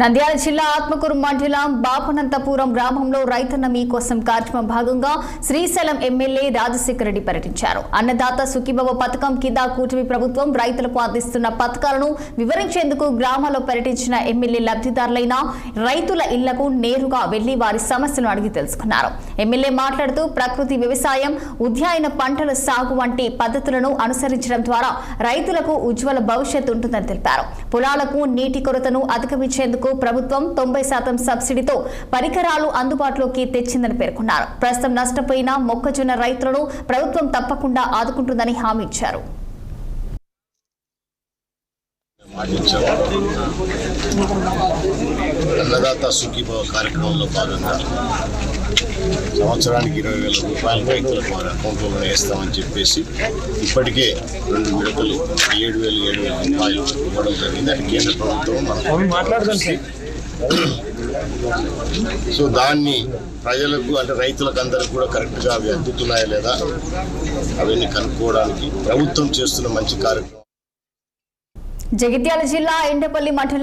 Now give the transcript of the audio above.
నంద్యాల జిల్లా ఆత్మకూరు మండలం బాపనంతపురం గ్రామంలో రైతన్న మీకోసం కార్యక్రమం భాగంగా శ్రీశైలం ఎమ్మెల్యే రాజశేఖర రెడ్డి పర్యటించారు. అన్నదాత సుఖీభవ పథకం కింద కూటమి ప్రభుత్వం రైతులకు అందిస్తున్న పథకాలను వివరించేందుకు గ్రామాల్లో పర్యటించిన ఎమ్మెల్యే లబ్ధిదారులైన రైతుల ఇళ్లకు నేరుగా వెళ్లి వారి సమస్యలను అడిగి తెలుసుకున్నారు. ఎమ్మెల్యే మాట్లాడుతూ ప్రకృతి వ్యవసాయం, ఉద్యాన పంటల సాగు వంటి పద్ధతులను అనుసరించడం ద్వారా రైతులకు ఉజ్వల భవిష్యత్తు ఉంటుందని తెలిపారు. పొలాలకు నీటి కొరతను అధిగమించేందుకు ప్రభుత్వం 90% సబ్సిడీతో పరికరాలు అందుబాటులోకి తెచ్చిందని పేర్కొన్నారు. ప్రస్తుతం నష్టపోయిన మొక్కజొన్న రైతులను ప్రభుత్వం తప్పకుండా ఆదుకుంటుందని హామీ ఇచ్చారు. అన్నదాత సుఖీభవ కార్యక్రమంలో భాగంగా సంవత్సరానికి 20,000 రూపాయలు రైతుల అకౌంట్లో వేస్తామని చెప్పేసి ఇప్పటికే 2 విడతలు 7,000 రూపాయలు ఇవ్వడం జరిగింది. అది కేంద్ర ప్రభుత్వం సో దాన్ని ప్రజలకు అంటే రైతులకు అందరికీ కూడా కరెక్ట్గా అవి అందుతున్నాయా లేదా అవన్నీ కనుక్కోవడానికి ప్రభుత్వం చేస్తున్న మంచి కార్యక్రమం. జగిత్యాల జిల్లా ఎండపల్లి మండలం